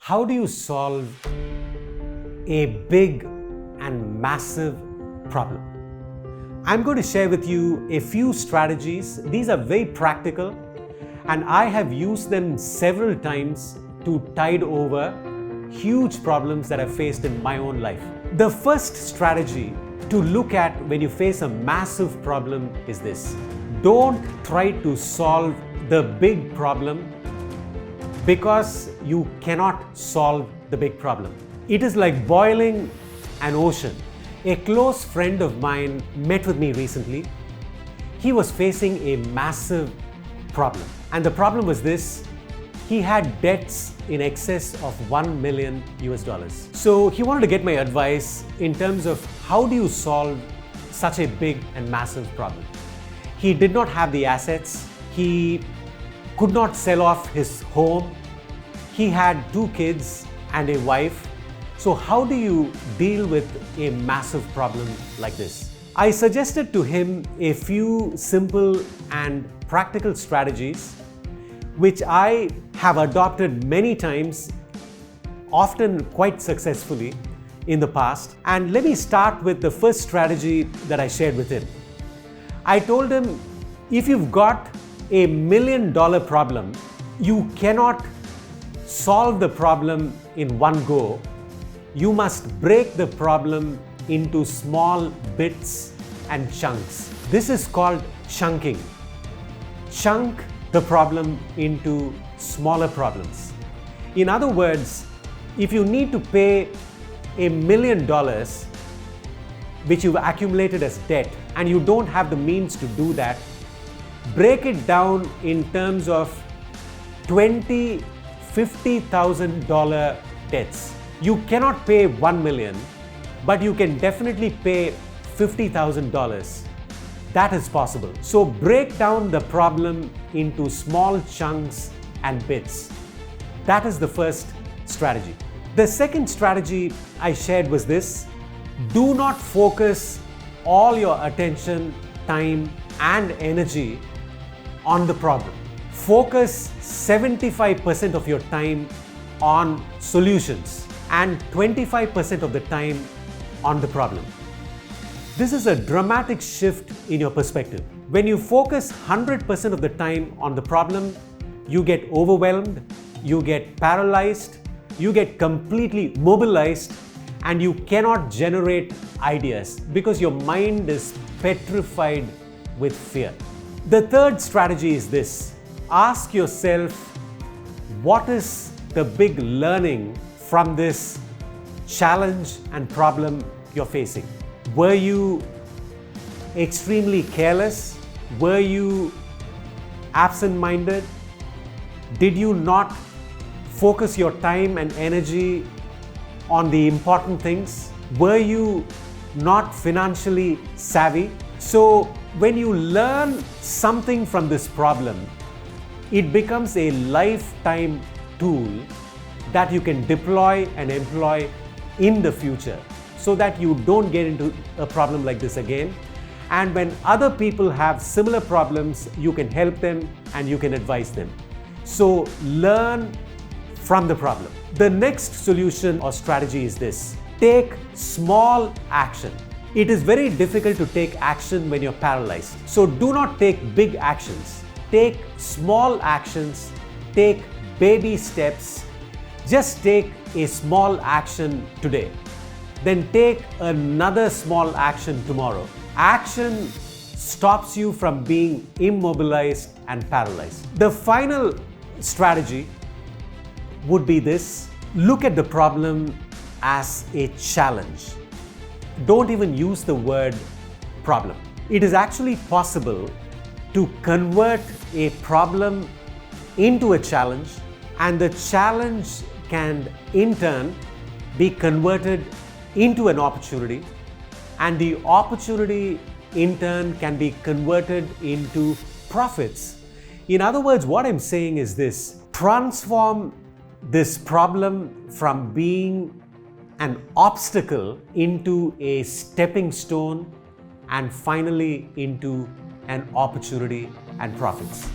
How do you solve a big and massive problem? I'm going to share with you a few strategies. These are very practical and I have used them several times to tide over huge problems that I've faced in my own life. The first strategy to look at when you face a massive problem is this. Don't try to solve the big problem because you cannot solve the big problem. It is like boiling an ocean. A close friend of mine met with me recently. He was facing a massive problem. And the problem was this: he had debts in excess of $1 million US. So he wanted to get my advice in terms of how do you solve such a big and massive problem. He did not have the assets. He could not sell off his home. He had 2 kids and a wife. So how do you deal with a massive problem like this? I suggested to him a few simple and practical strategies which I have adopted many times, often quite successfully in the past. And let me start with the first strategy that I shared with him. I told him, if you've got a $1 million problem, you cannot solve the problem in one go. You must break the problem into small bits and chunks. This is called chunking. Chunk the problem into smaller problems. In other words, if you need to pay $1 million which you've accumulated as debt and you don't have the means to do that, break it down in terms of $20,000, $50,000 debts. You cannot pay $1 million, but you can definitely pay $50,000. That is possible. So break down the problem into small chunks and bits. That is the first strategy. The second strategy I shared was this: do not focus all your attention, time, and energy on the problem. Focus 75% of your time on solutions and 25% of the time on the problem. This is a dramatic shift in your perspective. When you focus 100% of the time on the problem, you get overwhelmed, you get paralyzed, you get completely mobilized, and you cannot generate ideas because your mind is petrified with fear. The third strategy is this: ask yourself, what is the big learning from this challenge and problem you're facing? Were you extremely careless? Were you absent-minded? Did you not focus your time and energy on the important things? Were you not financially savvy? So when you learn something from this problem, it becomes a lifetime tool that you can deploy and employ in the future so that you don't get into a problem like this again. And when other people have similar problems, you can help them and you can advise them. So learn from the problem. The next solution or strategy is this: take small action. It is very difficult to take action when you're paralyzed. So do not take big actions. Take small actions, take baby steps. Just take a small action today. Then take another small action tomorrow. Action stops you from being immobilized and paralyzed. The final strategy would be this: look at the problem as a challenge. Don't even use the word problem. It is actually possible to convert a problem into a challenge, and the challenge can in turn be converted into an opportunity, and the opportunity in turn can be converted into profits. In other words, what I'm saying is this: transform this problem from being an obstacle into a stepping stone, and finally into an opportunity and profits.